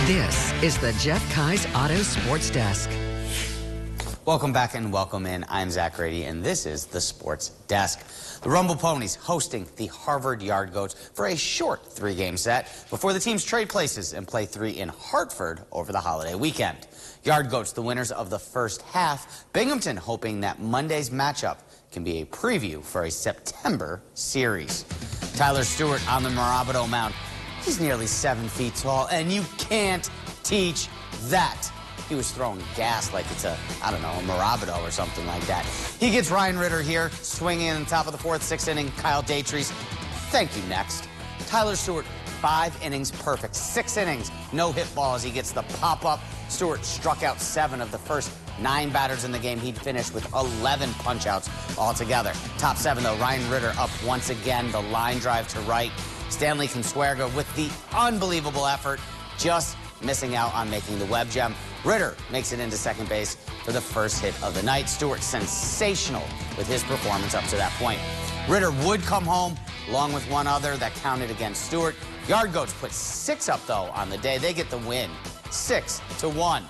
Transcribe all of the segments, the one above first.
This is the Jeff Kai's Auto Sports Desk. Welcome back and welcome in. I'm Zach Grady, and this is the Sports Desk. The Rumble Ponies hosting the Harvard Yard Goats for a short 3-game set before the teams trade places and play 3 in Hartford over the holiday weekend. Yard Goats, the winners of the first half. Binghamton hoping that Monday's matchup can be a preview for a September series. Tyler Stewart on the Marabito mound. He's nearly 7 feet tall, and you can't teach that. He was throwing gas like it's a Marabito or something like that. He gets Ryan Ritter here, swinging in the top of the 4th, 6th inning. Kyle Daytrees, thank you, next. Tyler Stewart, 5 innings perfect, 6 innings, no hit balls. He gets the pop-up. Stewart struck out 7 of the first 9 batters in the game. He'd finished with 11 punch-outs altogether. Top 7, though, Ryan Ritter up once again, the line drive to right. Stanley Consuegra with the unbelievable effort, just missing out on making the web gem. Ritter makes it into second base for the first hit of the night. Stewart sensational with his performance up to that point. Ritter would come home along with one other that counted against Stewart. Yard Goats put 6 up, though, on the day. They get the win, 6-1.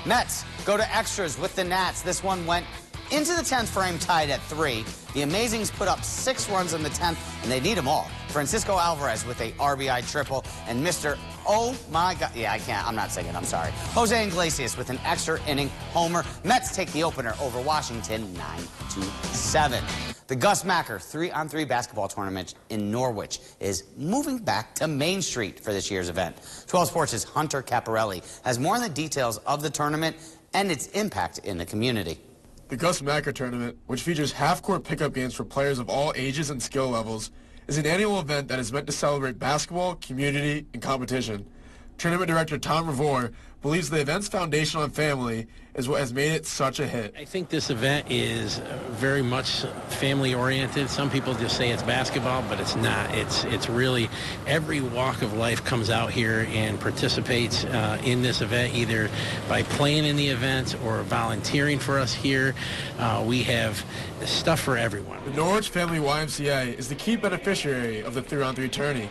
Mets go to extras with the Nats. This one went into the 10th frame, tied at 3. The Amazings put up 6 runs in the 10th, and they need them all. Francisco Alvarez with a RBI triple, and Mr. Oh my God, I'm not singing, I'm sorry. Jose Iglesias with an extra inning homer. Mets take the opener over Washington 9-7. The Gus Macker 3-on-3 basketball tournament in Norwich is moving back to Main Street for this year's event. 12 Sports' Hunter Caparelli has more on the details of the tournament and its impact in the community. The Gus Macker Tournament, which features half-court pickup games for players of all ages and skill levels, is an annual event that is meant to celebrate basketball, community, and competition. Tournament director Tom Revore believes the event's foundation on family is what has made it such a hit. I think this event is very much family-oriented. Some people just say it's basketball, but it's not. It's really every walk of life comes out here and participates in this event, either by playing in the event or volunteering for us here. We have stuff for everyone. The Norwich Family YMCA is the key beneficiary of the 3-on-3 tourney.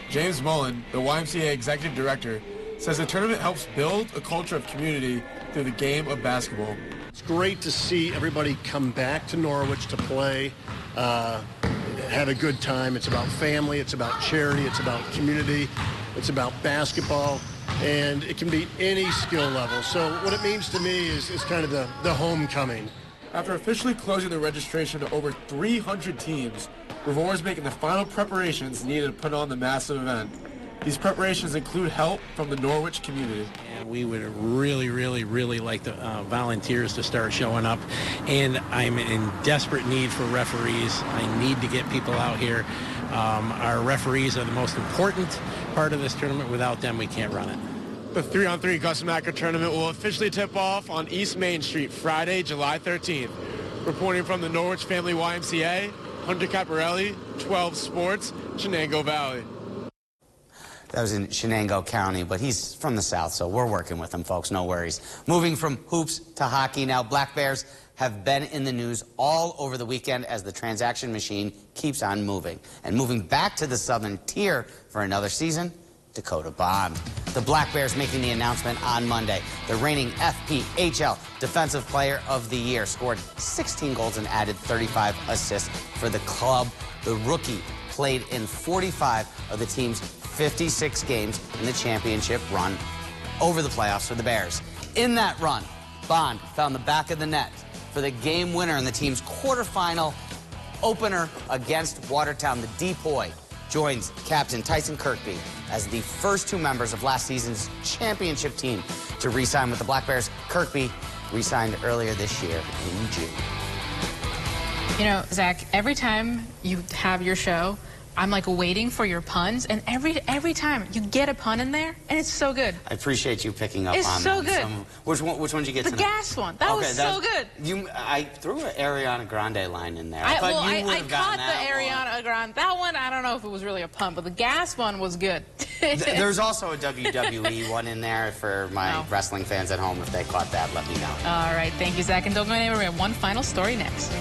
James Mullen, the YMCA executive director, says the tournament helps build a culture of community through the game of basketball. It's great to see everybody come back to Norwich to play, have a good time. It's about family, it's about charity, it's about community, it's about basketball, and it can be any skill level. So what it means to me is kind of the homecoming. After officially closing the registration to over 300 teams, Revore is making the final preparations needed to put on the massive event. These preparations include help from the Norwich community. And we would really like the volunteers to start showing up. And I'm in desperate need for referees. I need to get people out here. Our referees are the most important part of this tournament. Without them, we can't run it. The 3-on-3 Gus Macker tournament will officially tip off on East Main Street Friday, July 13th. Reporting from the Norwich Family YMCA, Hunter Caparelli, 12 Sports, Shenango Valley. That was in Shenango County, but he's from the South, so we're working with him, folks, no worries. Moving from hoops to hockey now, Black Bears have been in the news all over the weekend as the transaction machine keeps on moving. And moving back to the Southern Tier for another season, Dakota Bond. The Black Bears making the announcement on Monday. The reigning FPHL Defensive Player of the Year scored 16 goals and added 35 assists for the club. The rookie played in 45 of the team's 56 games in the championship run over the playoffs for the Bears. In that run, Bond found the back of the net for the game winner in the team's quarterfinal opener against Watertown. The Depoy joins Captain Tyson Kirkby as the first 2 members of last season's championship team to re-sign with the Black Bears. Kirkby re-signed earlier this year in June. You know, Zach, every time you have your show, I'm like waiting for your puns, and every time you get a pun in there, and it's so good. I appreciate you picking up on that. It's so good. Which one did you get the tonight? gas one. That was so good. I threw an Ariana Grande line in there. I that caught the Ariana Grande. That one, I don't know if it was really a pun, but the gas one was good. There's also a WWE one in there for my wrestling fans at home. If they caught that, let me know. All right, thank you, Zach. And don't go anywhere. We have one final story next.